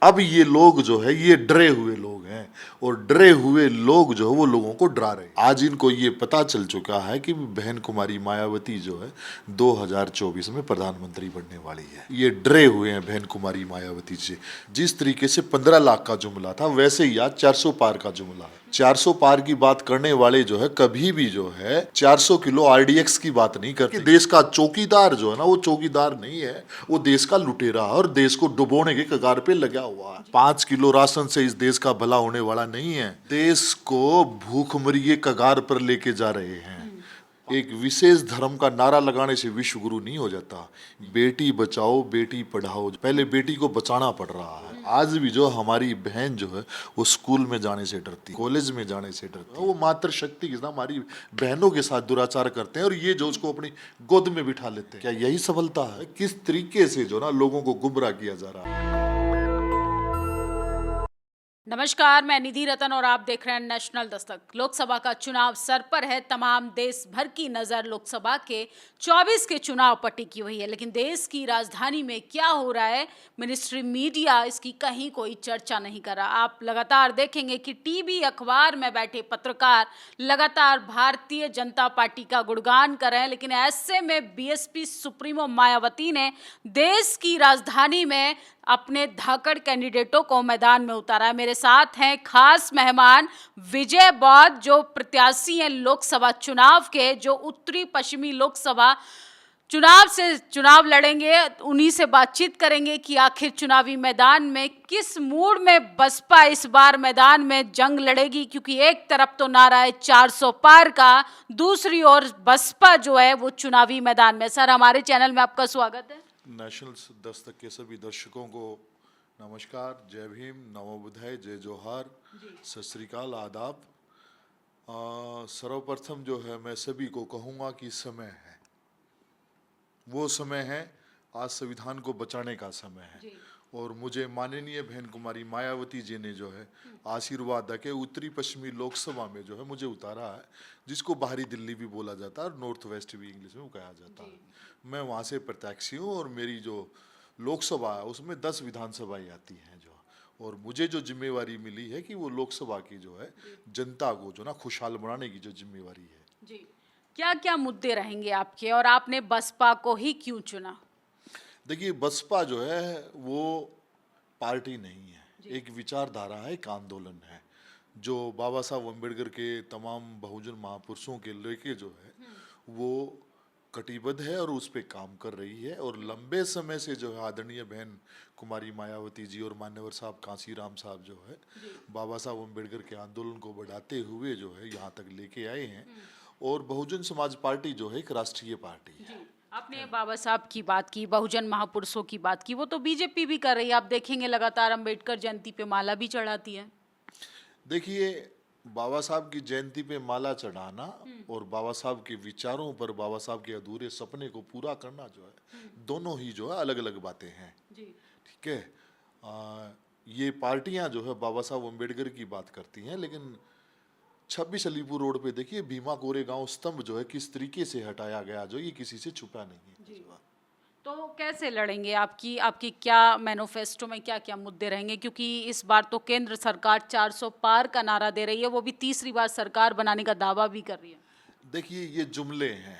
अब ये लोग जो है ये डरे हुए लोग हैं और डरे हुए लोग जो है वो लोगों को डरा रहे हैं। आज इनको ये पता चल चुका है कि बहन कुमारी मायावती जो है 2024 में प्रधानमंत्री बनने वाली है। ये डरे हुए हैं बहन कुमारी मायावती से। जिस तरीके से 15 लाख का जुमला था वैसे ही आज 400 पार का जुमला है। 400 पार की बात करने वाले जो है कभी भी जो है 400 किलो आरडीएक्स की बात नहीं करते। देश का चौकीदार जो है ना वो चौकीदार नहीं है, वो देश का लुटेरा और देश को डुबोने के कगार पे लगा हुआ है। 5 किलो राशन से इस देश का भला होने वाला नहीं है। देश को भूखमरी के कगार पर लेके जा रहे हैं। एक विशेष धर्म का नारा लगाने से विश्व गुरु नहीं हो जाता। बेटी बचाओ बेटी पढ़ाओ, पहले बेटी को बचाना पड़ रहा है। आज भी जो हमारी बहन जो है वो स्कूल में जाने से डरती, कॉलेज में जाने से डरती है। वो मातृशक्ति के साथ हमारी बहनों के साथ दुराचार करते हैं और ये जो उसको अपनी गोद में बिठा लेते हैं। क्या यही सफलता है? किस तरीके से जो ना लोगों को गुमराह किया जा रहा है। नमस्कार, मैं निधि रतन और आप देख रहे हैं नेशनल दस्तक। लोकसभा का चुनाव सर पर है। तमाम देश भर की नजर लोकसभा के 24 के चुनाव पर टिकी हुई है, लेकिन देश की राजधानी में क्या हो रहा है, मिनिस्ट्री मीडिया इसकी कहीं कोई चर्चा नहीं कर रहा। आप लगातार देखेंगे कि टीवी अखबार में बैठे पत्रकार लगातार भारतीय जनता पार्टी का गुणगान कर रहे हैं, लेकिन ऐसे में बीएसपी सुप्रीमो मायावती ने देश की राजधानी में अपने धाकड़ कैंडिडेटों को मैदान में उतारा है। मेरे साथ हैं खास मेहमान विजय बौद्ध, जो प्रत्याशी हैं लोकसभा चुनाव के, जो उत्तरी पश्चिमी लोकसभा चुनाव से चुनाव लड़ेंगे। उन्हीं से बातचीत करेंगे कि आखिर चुनावी मैदान में किस मूड में बसपा इस बार मैदान में जंग लड़ेगी, क्योंकि एक तरफ तो नारा है 400 पार का, दूसरी ओर बसपा जो है वो चुनावी मैदान में। सर, हमारे चैनल में आपका स्वागत है। नेशनल दस्तक के सभी दर्शकों को नमस्कार, जय भीम, नमो बुद्धाय, जय जोहार, सत श्री अकाल, आदाब। सर्वप्रथम जो है मैं सभी को कहूँगा कि समय है, वो समय है, आज संविधान को बचाने का समय है। और मुझे माननीय बहन कुमारी मायावती जी ने जो है आशीर्वाद देके उत्तरी पश्चिमी लोकसभा में जो है मुझे उतारा है, जिसको बाहरी दिल्ली भी बोला जाता है और नॉर्थ वेस्ट भी इंग्लिश में कहा जाता है। मैं वहाँ से प्रत्याशी हूँ और मेरी जो लोकसभा है उसमें 10 विधानसभाएं आती हैं जो, और मुझे जो जिम्मेवारी मिली है कि वो लोकसभा की जो है जनता को जो ना खुशहाल बनाने की जो जिम्मेवारी है। जी, क्या क्या मुद्दे रहेंगे आपके, और आपने बसपा को ही क्यों चुना? देखिए, बसपा जो है वो पार्टी नहीं है, एक विचारधारा है, एक आंदोलन है जो बाबा साहब अम्बेडकर के तमाम बहुजन महापुरुषों के लेके जो है वो कटिबद्ध है और उस पर काम कर रही है। और लंबे समय से जो है आदरणीय बहन कुमारी मायावती जी और मान्यवर साहब कांसीराम साहब जो है बाबा साहब अम्बेडकर के आंदोलन को बढ़ाते हुए जो है यहाँ तक लेके आए हैं। और बहुजन समाज पार्टी जो है एक राष्ट्रीय पार्टी है। आपने बाबा साहब की बात की, बहुजन महापुरुषों की बात की, वो तो बीजेपी भी कर रही है। आप देखेंगे लगातार अंबेडकर जयंती पे माला भी चढ़ाती है। देखिए, बाबा साहब की जयंती पे माला चढ़ाना और बाबा साहब के विचारों पर बाबा साहब के अधूरे सपने को पूरा करना जो है दोनों ही जो है अलग अलग बातें हैं। ठीक है, ये पार्टियां जो है बाबा साहब अम्बेडकर की बात करती हैं, लेकिन 26 अलीपुर रोड पे देखिए भीमा कोरेगांव स्तंभ जो है किस तरीके से हटाया गया, जो ये किसी से छुपा नहीं है। तो कैसे लड़ेंगे? आपकी आपकी क्या मैनिफेस्टो में क्या क्या मुद्दे रहेंगे, क्योंकि इस बार तो केंद्र सरकार 400 पार का नारा दे रही है, वो भी तीसरी बार सरकार बनाने का दावा भी कर रही है। देखिए, ये जुमले हैं।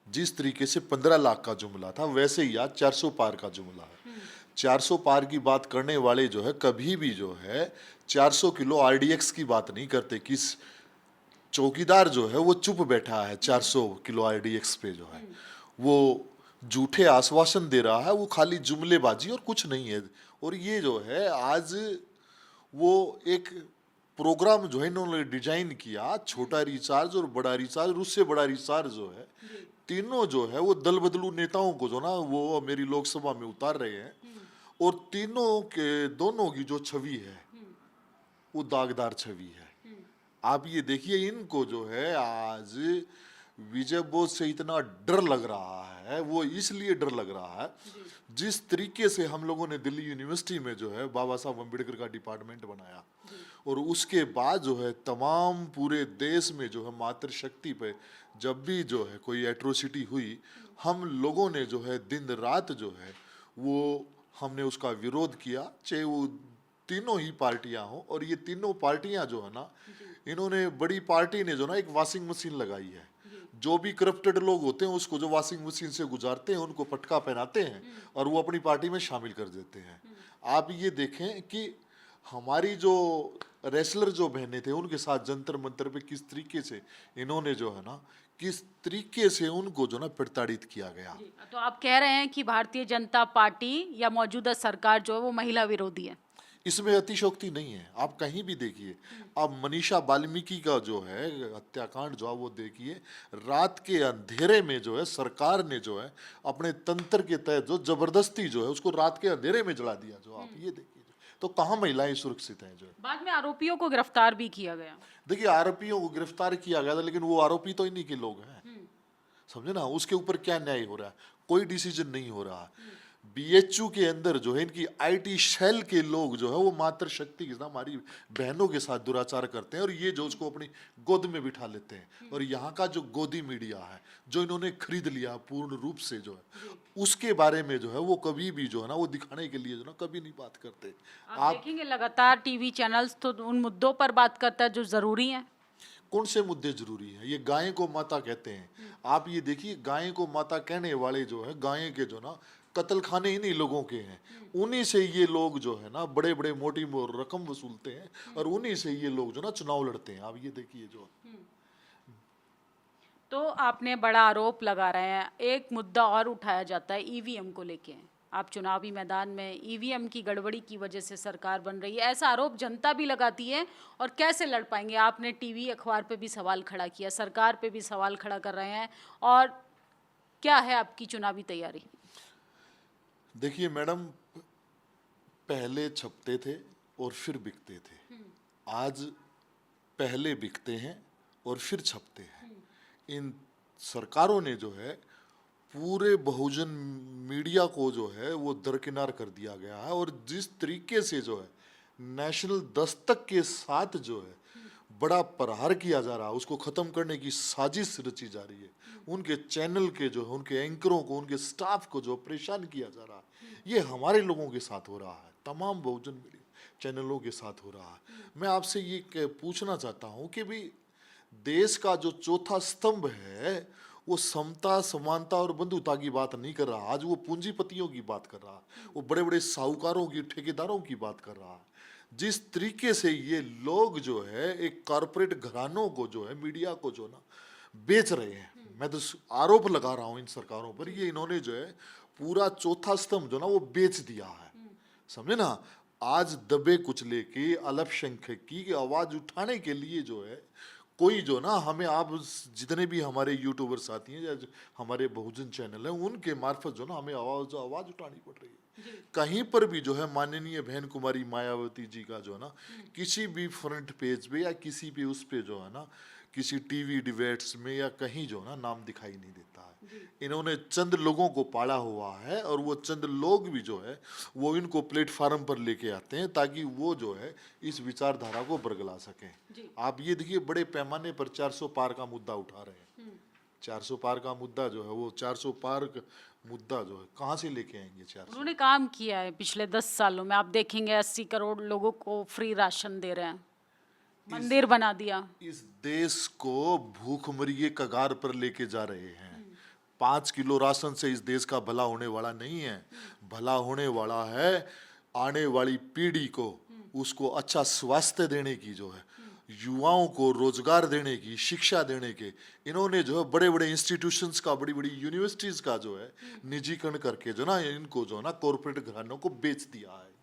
जिस तरीके से 15 लाख का जुमला था वैसे ही आज 400 पार का जुमला है। 400 पार की बात करने वाले जो है कभी भी जो है 400 किलो आरडीएक्स की बात नहीं करते। किस चौकीदार जो है वो चुप बैठा है 400 किलो आरडीएक्स पे जो है वो झूठे आश्वासन दे रहा है, वो खाली जुमलेबाजी और कुछ नहीं है। और ये जो है आज वो एक प्रोग्राम जो है इन्होंने डिजाइन किया, छोटा रिचार्ज और बड़ा रिचार्ज और उससे बड़ा रिचार्ज जो है तीनों जो है वो दल बदलू नेताओं को जो ना वो मेरी लोकसभा में उतार रहे हैं। और तीनों के दोनों की जो छवि है वो दागदार छवि है। आप ये देखिए, इनको जो है आज विजय बोस से इतना डर लग रहा है, वो इसलिए डर लग रहा है जिस तरीके से हम लोगों ने दिल्ली यूनिवर्सिटी में जो है बाबा साहब अम्बेडकर का डिपार्टमेंट बनाया और उसके बाद जो है तमाम पूरे देश में जो है मातृशक्ति पे जब भी जो है कोई एट्रोसिटी हुई, हम लोगों ने जो है दिन रात जो है वो हमने उसका विरोध किया, चाहे वो तीनों ही पार्टियां हो। और ये तीनों पार्टियां जो है ना, इन्होंने, बड़ी पार्टी ने जो ना एक वॉशिंग मशीन लगाई है। जो भी करप्टेड लोग होते हैं उसको जो वॉशिंग मशीन से गुजारते हैं, उनको पटका पहनाते हैं और वो अपनी पार्टी में शामिल कर देते हैं। आप ये देखें कि हमारी जो रेसलर जो बहने थे, उनके साथ जंतर मंतर पे किस तरीके से इन्होंने जो है ना, किस तरीके से उनको जो ना प्रताड़ित किया गया। तो आप कह रहे हैं कि भारतीय जनता पार्टी या मौजूदा सरकार जो है वो महिला विरोधी है? इसमें अतिशयोक्ति नहीं है। आप कहीं भी देखिए, आप मनीषा वाल्मीकि का जो है हत्याकांड जो है वो देखिए, रात के अंधेरे में जो है सरकार ने जो है अपने तंत्र के तहत जो जबरदस्ती जो है उसको रात के अंधेरे में जला दिया। जो आप ये देखिए, तो कहाँ महिलाएं सुरक्षित हैं? जो बाद में आरोपियों को गिरफ्तार भी किया गया। देखिए, आरोपियों को गिरफ्तार किया गया था, लेकिन वो आरोपी तो इन्हीं के लोग हैं, समझे ना। उसके ऊपर क्या न्याय हो रहा है? कोई डिसीजन नहीं हो रहा। बीएचयू के अंदर जो है इनकी आईटी सेल के लोग जो है वो मात्र शक्ति के साथ हमारी बहनों के साथ दुराचार करते हैं, और ये जो उसको अपनी गोद में बिठा लेते हैं। और यहाँ का जो गोदी मीडिया है जो इन्होंने खरीद लिया पूर्ण रूप से, जो है उसके बारे में जो है वो कभी भी जो है ना वो दिखाने के लिए जो ना कभी नहीं बात करते। आप देखेंगे लगातार टीवी चैनल्स तो उन मुद्दों पर बात करता है जो जरूरी है। कौन से मुद्दे जरूरी हैं? ये गाय को माता कहते हैं। आप ये देखिए, गाय को माता कहने वाले जो है, गाय के जो ना कत्ल खाने इन्हीं लोगों के हैं। उन्हीं से ये लोग जो है ना बड़े बड़े मोटी रकम वसूलते हैं, और उन्हीं से ये लोग जो ना चुनाव लड़ते हैं। आप ये देखिए जो। तो आपने बड़ा आरोप लगा रहे हैं, एक मुद्दा और उठाया जाता है ईवीएम को लेके। आप चुनावी मैदान में ईवीएम की गड़बड़ी की वजह से सरकार बन रही है, ऐसा आरोप जनता भी लगाती है। और कैसे लड़ पाएंगे? आपने टीवी अखबार पे भी सवाल खड़ा किया, सरकार पे भी सवाल खड़ा कर रहे हैं। और क्या है आपकी चुनावी तैयारी? देखिए मैडम, पहले छपते थे और फिर बिकते थे। आज पहले बिकते हैं और फिर छपते हैं। इन सरकारों ने जो है पूरे बहुजन मीडिया को जो है वो दरकिनार कर दिया गया है। और जिस तरीके से जो है नेशनल दस्तक के साथ जो है बड़ा प्रहार किया जा रहा है, उसको खत्म करने की साजिश रची जा रही है। उनके चैनल के जो है, उनके एंकरों को, उनके स्टाफ को जो परेशान किया जा रहा है, ये हमारे लोगों के साथ हो रहा है, तमाम बहुजन मीडिया चैनलों के साथ हो रहा है। मैं आपसे ये पूछना चाहता हूँ कि भाई, देश का जो चौथा स्तंभ है वो समता, समानता और बंधुता की बात नहीं कर रहा। आज वो पूंजीपतियों की बात कर रहा है, वो बड़े बड़े साहूकारों की, ठेकेदारों की बात कर रहा है। जिस तरीके से ये लोग जो है एक कॉरपोरेट घरानों को जो है, मीडिया को जो ना बेच रहे हैं, मैं तो आरोप लगा रहा हूं इन सरकारों पर। ये इन्होंने जो है पूरा चौथा स्तंभ जो ना वो बेच दिया है, समझे ना। आज दबे कुचले की, अल्पसंख्यक की आवाज उठाने के लिए जो है कोई जो ना हमें, आप जितने भी हमारे यूट्यूबर्स आती हैं या हमारे बहुजन चैनल हैं, उनके मार्फत जो ना हमें आवाज उठानी पड़ रही है। कहीं पर भी जो है माननीय बहन कुमारी मायावती जी का जो है ना किसी भी फ्रंट पेज पे या किसी भी उस पे जो है ना किसी टीवी डिबेट्स में या कहीं जो ना नाम दिखाई नहीं देता है। इन्होंने चंद लोगों को पाला हुआ है, और वो चंद लोग भी जो है वो इनको प्लेटफार्म पर लेके आते हैं ताकि वो जो है इस विचारधारा को बरगला सकें। आप ये देखिए, बड़े पैमाने पर 400 पार का मुद्दा उठा रहे हैं। 400 पार का मुद्दा जो है वो 400 पार का मुद्दा जो है कहाँ से लेके आएंगे? 400 उन्होंने काम किया है पिछले 10 सालों में। आप देखेंगे 80 करोड़ लोगों को फ्री राशन दे रहे हैं, मंदिर बना दिया। इस देश को भूखमरी के कगार पर लेके जा रहे हैं। 5 किलो राशन से इस देश का भला होने वाला नहीं है। भला होने वाला है आने वाली पीढ़ी को, उसको अच्छा स्वास्थ्य देने की, जो है युवाओं को रोजगार देने की, शिक्षा देने के। इन्होंने जो है बड़े बड़े इंस्टीट्यूशंस का, बड़ी बड़ी यूनिवर्सिटीज का जो है निजीकरण करके जो ना इनको जो ना कॉर्पोरेट घरानों को बेच दिया है।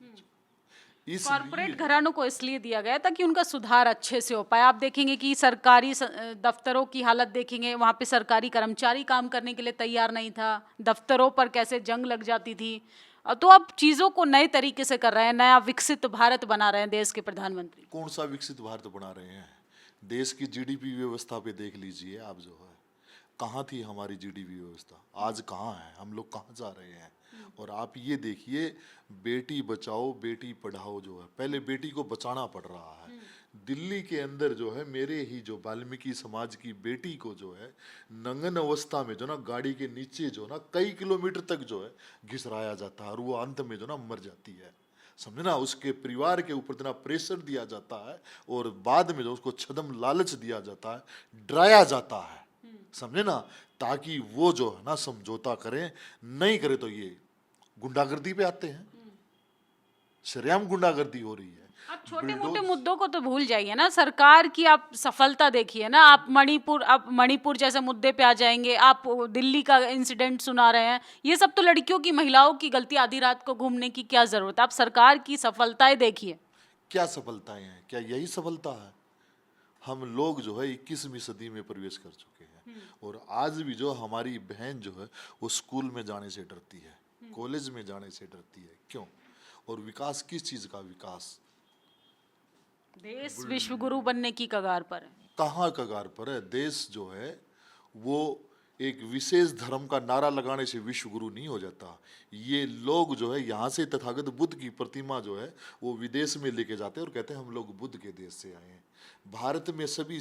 कॉर्पोरेट घरानों को इसलिए दिया गया ताकि उनका सुधार अच्छे से हो पाए। आप देखेंगे कि सरकारी दफ्तरों की हालत देखेंगे, वहाँ पे सरकारी कर्मचारी काम करने के लिए तैयार नहीं था, दफ्तरों पर कैसे जंग लग जाती थी। तो अब चीज़ों को नए तरीके से कर रहे हैं, नया विकसित भारत बना रहे हैं देश के प्रधानमंत्री। कौन सा विकसित भारत बना रहे हैं? देश की जीडीपी व्यवस्था पे देख लीजिए आप, जो है कहाँ थी हमारी जीडीपी व्यवस्था, आज कहाँ है, हम लोग कहाँ जा रहे हैं। और आप ये देखिए, बेटी बचाओ बेटी पढ़ाओ जो है, पहले बेटी को बचाना पड़ रहा है, दिल्ली के अंदर जो है मेरे ही जो वाल्मीकि समाज की बेटी को जो है नंगन अवस्था में जो ना गाड़ी के नीचे जो ना कई किलोमीटर तक जो है घिसराया जाता है और वो अंत में जो ना मर जाती है। समझे ना, उसके परिवार के ऊपर इतना प्रेशर दिया जाता है और बाद में जो उसको छदम लालच दिया जाता है, डराया जाता है, समझे ना, ताकि वो जो है ना समझौता करें, नहीं करे तो ये गुंडागर्दी पे आते हैं। शरेआम गुंडागर्दी हो रही है। आप छोटे मोटे मुद्दों को तो भूल जाइए ना, सरकार की आप सफलता देखिए ना। आप मणिपुर जैसे मुद्दे पे आ जाएंगे, आप दिल्ली का इंसिडेंट सुना रहे हैं। ये सब तो लड़कियों की, महिलाओं की गलती। आधी रात को घूमने की क्या जरूरत है? आप सरकार की सफलताएं देखिए। क्या सफलताएं हैं? क्या यही सफलता है? हम लोग जो है 21वीं सदी में प्रवेश कर चुके हैं और आज भी जो हमारी बहन जो है वो स्कूल में जाने से डरती है, कॉलेज में जाने से डरती है। क्यों? और विकास किस चीज का विकास? देश विश्व गुरु बनने की कगार पर है। कहाँ कगार पर है? देश जो है वो एक विशेष धर्म का नारा लगाने से विश्व गुरु नहीं हो जाता। ये लोग जो है यहाँ से तथागत बुद्ध की प्रतिमा जो है वो विदेश में लेके जाते हैं और कहते हैं हम लोग बुद्ध के देश से आए हैं। भारत में सभी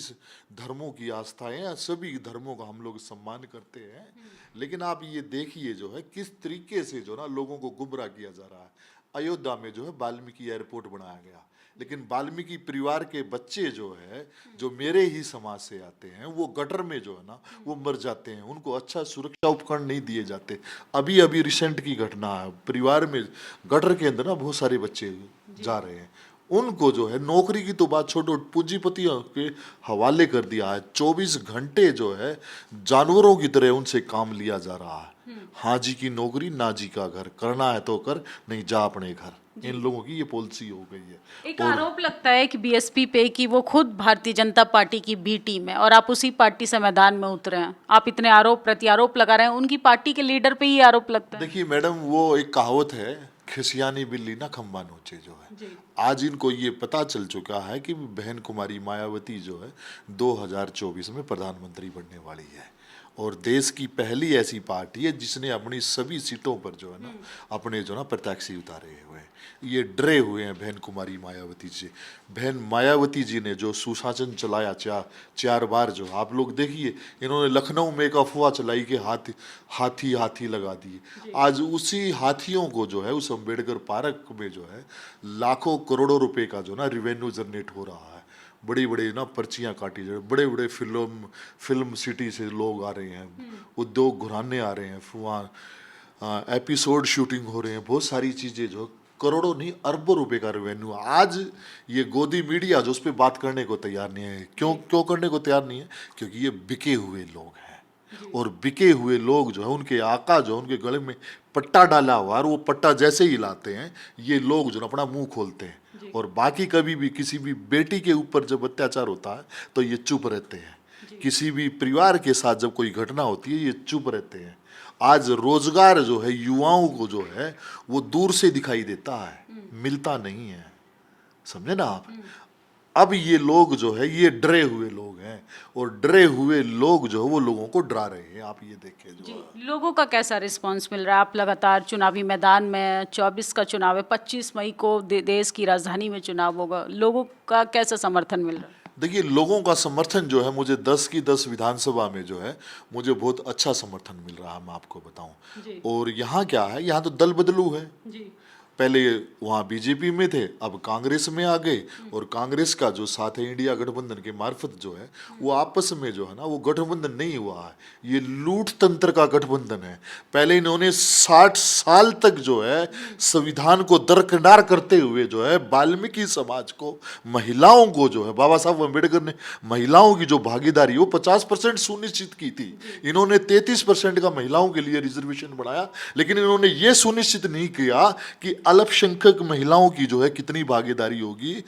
धर्मों की आस्थाएं हैं, सभी धर्मों का हम लोग सम्मान करते हैं, लेकिन आप ये देखिए जो है किस तरीके से जो ना लोगों को गुमराह किया जा रहा है। अयोध्या में जो है वाल्मीकि एयरपोर्ट बनाया गया, लेकिन वाल्मीकि परिवार के बच्चे जो है जो मेरे ही समाज से आते हैं वो गटर में जो है ना वो मर जाते हैं, उनको अच्छा सुरक्षा उपकरण नहीं दिए जाते। अभी अभी रिसेंट की घटना है, परिवार में गटर के अंदर ना बहुत सारे बच्चे जा रहे हैं, उनको जो है नौकरी की तो बात छोड़ो, पूंजीपतियों के हवाले कर दिया है। 24 घंटे जो है जानवरों की तरह उनसे काम लिया जा रहा है। हाँ जी की नौकरी, ना जी का घर, करना है तो कर, नहीं जा अपने घर। इन लोगों की ये पॉलिसी हो गई है। एक आरोप लगता है कि बीएसपी पे कि वो खुद भारतीय जनता पार्टी की बी टीम है और आप उसी पार्टी से मैदान में उतरे हैं। आप इतने आरोप प्रत्यारोप लगा रहे हैं, उनकी पार्टी के लीडर पे ही आरोप लगता है। देखिए मैडम, वो एक कहावत है, खिसियानी बिल्ली ना खंबा नोचे। जो है आज इनको ये पता चल चुका है कि बहन कुमारी मायावती जो है 2024 में प्रधानमंत्री बनने वाली है और देश की पहली ऐसी पार्टी है जिसने अपनी सभी सीटों पर जो है ना अपने जो ना प्रत्याशी उतारे हुए हैं। ये डरे हुए हैं बहन कुमारी मायावती जी। बहन मायावती जी ने जो सुशासन चलाया चार बार, जो आप लोग देखिए, इन्होंने लखनऊ में एक अफवाह चलाई कि हाथी लगा दिए। आज उसी हाथियों को जो है उस अम्बेडकर पार्क में जो है लाखों करोड़ों रुपए का जो ना रिवेन्यू जनरेट हो रहा है। बड़ी बड़ी ना पर्चियाँ काटी जा रही, बड़े बड़े फिल्म सिटी से लोग आ रहे हैं, उद्योग घुराने आ रहे हैं, वहाँ एपिसोड शूटिंग हो रहे हैं, बहुत सारी चीज़ें जो करोड़ों नहीं अरबों रुपए का रेवेन्यू। आज ये गोदी मीडिया जो उस पर बात करने को तैयार नहीं है। क्यों करने को तैयार नहीं है? क्योंकि ये बिके हुए लोग हैं और बिके हुए लोग जो है उनके आका जो उनके गले में पट्टा डाला हुआ और वो पट्टा जैसे ही लाते हैं ये लोग जो ना अपना मुंह खोलते हैं। और बाकी कभी भी किसी भी बेटी के ऊपर जब अत्याचार होता है तो ये चुप रहते हैं। किसी भी परिवार के साथ जब कोई घटना होती है ये चुप रहते हैं। आज रोजगार जो है युवाओं को जो है वो दूर से दिखाई देता है, मिलता नहीं है, समझे ना आप। अब ये लोग जो है ये डरे हुए लोग हैं और डरे हुए लोग जो है वो लोगों को डरा रहे हैं। आप ये देखिए जो लोगों का कैसा रिस्पांस मिल रहा है? आप लगातार चुनावी मैदान में, 24 का चुनाव है, 25 मई को देश की राजधानी में चुनाव होगा, लोगों का कैसा समर्थन मिल रहा है? देखिए लोगों का समर्थन जो है मुझे 10 की 10 विधानसभा में जो है मुझे बहुत अच्छा समर्थन मिल रहा है, मैं आपको बताऊं। और यहाँ क्या है, यहाँ तो दल बदलू है। पहले वहाँ बीजेपी में थे, अब कांग्रेस में आ गए और कांग्रेस का जो साथ है इंडिया गठबंधन के मार्फत जो है वो आपस में जो है ना वो गठबंधन नहीं हुआ है, ये लूट तंत्र का गठबंधन है। पहले इन्होंने 60 साल तक जो है संविधान को दरकिनार करते हुए जो है वाल्मीकि समाज को, महिलाओं को जो है, बाबा साहब अम्बेडकर ने महिलाओं की जो भागीदारी वो 50% सुनिश्चित की थी। इन्होंने 33% का महिलाओं के लिए रिजर्वेशन बढ़ाया, लेकिन इन्होंने ये सुनिश्चित नहीं किया कि अल्पसंख्यक महिलाओं की जो है कितनी भागीदारी होगी,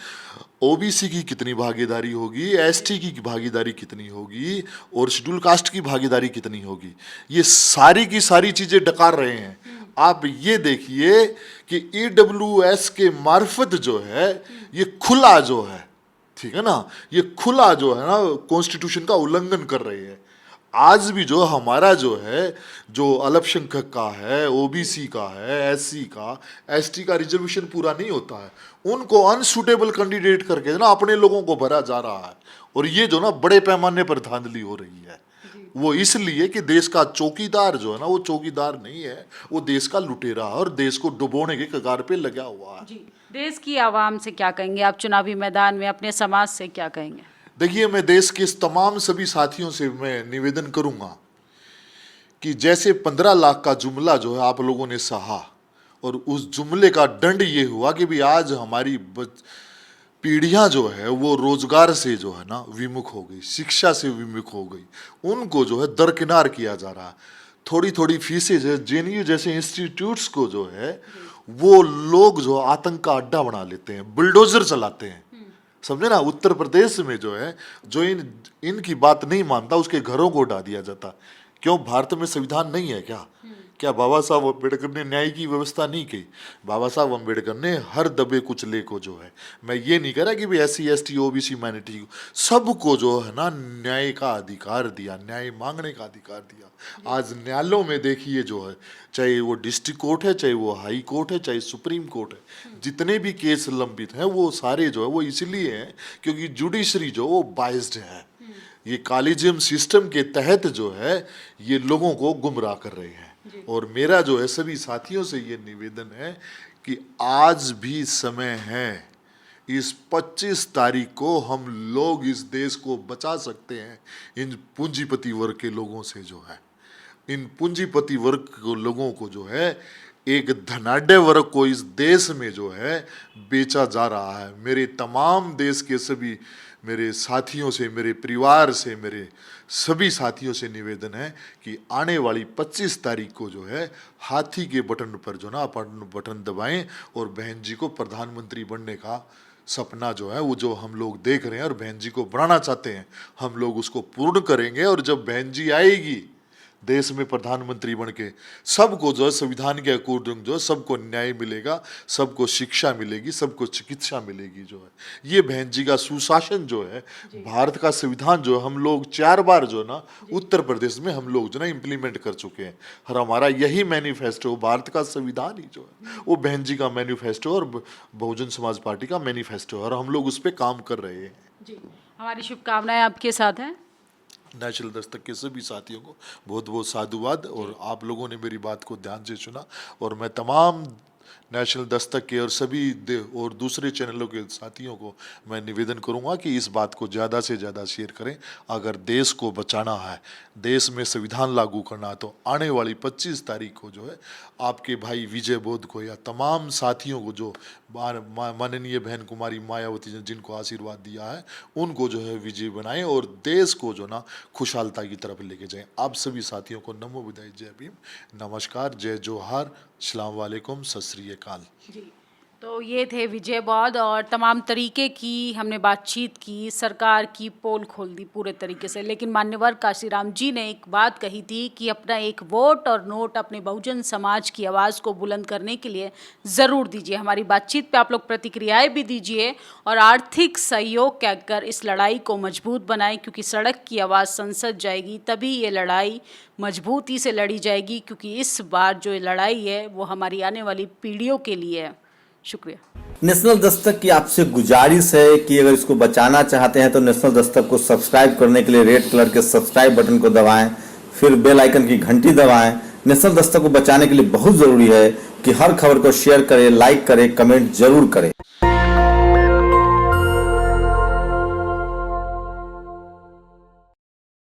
ओबीसी की कितनी भागीदारी होगी, एसटी की भागीदारी कितनी होगी और शेड्यूल कास्ट की भागीदारी कितनी होगी। ये सारी की सारी चीजें डकार रहे हैं। आप ये देखिए कि ईडब्ल्यूएस के मार्फत जो है ये खुला जो है, ठीक है ना, ये खुला जो है ना कॉन्स्टिट्यूशन का उल्लंघन कर रहे हैं। आज भी जो हमारा जो है, जो अल्पसंख्यक का है, ओबीसी का है, एससी का, एसटी का रिजर्वेशन पूरा नहीं होता है, उनको अनसुटेबल कैंडिडेट करके ना अपने लोगों को भरा जा रहा है। और ये जो ना बड़े पैमाने पर धांधली हो रही है, वो इसलिए कि देश का चौकीदार जो है ना, वो चौकीदार नहीं है, वो देश का लुटेरा है और देश को डुबोने के कगार पे लगा हुआ है। जी, देश की आवाम से क्या कहेंगे आप चुनावी मैदान में, अपने समाज से क्या कहेंगे? देखिए, मैं देश के इस तमाम सभी साथियों से मैं निवेदन करूंगा कि जैसे 15 लाख का जुमला जो है आप लोगों ने सहा, और उस जुमले का दंड ये हुआ कि भी आज हमारी पीढ़ियां जो है वो रोजगार से जो है ना विमुख हो गई, शिक्षा से विमुख हो गई, उनको जो है दरकिनार किया जा रहा है। थोड़ी थोड़ी फीसें जो जेएनयू जैसे इंस्टीट्यूट्स को जो है वो लोग जो आतंक का अड्डा बना लेते हैं, बुलडोजर चलाते हैं, समझे ना। उत्तर प्रदेश में जो है, जो इनकी बात नहीं मानता उसके घरों को उड़ा दिया जाता। क्यों? भारत में संविधान नहीं है क्या? क्या बाबा साहब अम्बेडकर ने न्याय की व्यवस्था नहीं की? बाबा साहब अम्बेडकर ने हर दबे कुचले को जो है, मैं ये नहीं कह रहा कि भाई एससी एसटी ओबीसी माइनॉरिटी को, सबको जो है ना न्याय का अधिकार दिया, न्याय मांगने का अधिकार दिया। आज न्यायालयों में देखिए जो है, चाहे वो डिस्ट्रिक्ट कोर्ट है, चाहे वो हाई कोर्ट है, चाहे सुप्रीम कोर्ट है, जितने भी केस लंबित हैं वो सारे जो है वो इसलिए हैं क्योंकि जुडिशरी जो वो बाइस्ड है। ये कॉलेजियम सिस्टम के तहत जो है ये लोगों को गुमराह कर रहे हैं। और मेरा जो है सभी साथियों से ये निवेदन है कि आज भी समय है, इस 25 तारीख को हम लोग इस देश को बचा सकते हैं इन पूंजीपति वर्ग के लोगों से जो है। इन पूंजीपति वर्ग के लोगों को जो है, एक धनाढ्य वर्ग को इस देश में जो है बेचा जा रहा है। मेरे तमाम देश के सभी मेरे साथियों से, मेरे परिवार से, मेरे सभी साथियों से निवेदन है कि आने वाली 25 तारीख को जो है हाथी के बटन पर जो ना बटन दबाएं और बहन जी को प्रधानमंत्री बनने का सपना जो है वो जो हम लोग देख रहे हैं और बहन जी को बनाना चाहते हैं, हम लोग उसको पूर्ण करेंगे। और जब बहन जी आएगी देश में प्रधानमंत्री बन के, सबको जो है संविधान के अकॉर्डिंग जो है सबको न्याय मिलेगा, सबको शिक्षा मिलेगी, सबको चिकित्सा मिलेगी। जो है ये बहन जी का सुशासन जो है, भारत का संविधान जो है हम लोग 4 बार जो है ना उत्तर प्रदेश में हम लोग जो ना इम्प्लीमेंट कर चुके हैं। और हमारा यही मैनिफेस्टो, भारत का संविधान ही जो है वो बहन जी का मैनिफेस्टो और बहुजन समाज पार्टी का मैनिफेस्टो है, और हम लोग उस पर काम कर रहे हैं। जी, हमारी शुभकामनाएं आपके साथ हैं। नेशनल दस्तक के सभी साथियों को बहुत बहुत साधुवाद, और आप लोगों ने मेरी बात को ध्यान से सुना। और मैं तमाम नेशनल दस्तक के और सभी और दूसरे चैनलों के साथियों को मैं निवेदन करूंगा कि इस बात को ज़्यादा से ज़्यादा शेयर करें। अगर देश को बचाना है, देश में संविधान लागू करना है, तो आने वाली 25 तारीख को जो है आपके भाई विजय बोध को या तमाम साथियों को जो माननीय बहन कुमारी मायावती ने जिनको आशीर्वाद दिया है, उनको जो है विजय बनाएं और देश को जो ना खुशहालता की तरफ लेके जाएं। आप सभी साथियों को नमो बुद्धाय, जय भीम, नमस्कार, जय जोहार, अस्सलाम वालेकुम, सत श्री अकाल। जी, तो ये थे विजय बौद्ध, और तमाम तरीके की हमने बातचीत की, सरकार की पोल खोल दी पूरे तरीके से। लेकिन मान्यवर काशीराम जी ने एक बात कही थी कि अपना एक वोट और नोट अपने बहुजन समाज की आवाज़ को बुलंद करने के लिए ज़रूर दीजिए। हमारी बातचीत पे आप लोग प्रतिक्रियाएं भी दीजिए और आर्थिक सहयोग कहकर इस लड़ाई को मजबूत बनाएं, क्योंकि सड़क की आवाज़ संसद जाएगी तभी ये लड़ाई मजबूती से लड़ी जाएगी, क्योंकि इस बार जो लड़ाई है वो हमारी आने वाली पीढ़ियों के लिए है। शुक्रिया। नेशनल दस्तक की आपसे गुजारिश है कि अगर इसको बचाना चाहते हैं तो नेशनल दस्तक को सब्सक्राइब करने के लिए रेड कलर के सब्सक्राइब बटन को दबाएं, फिर बेल आइकन की घंटी दबाएं। नेशनल दस्तक को बचाने के लिए बहुत ज़रूरी है कि हर खबर को शेयर करें, लाइक करें, कमेंट जरूर करें।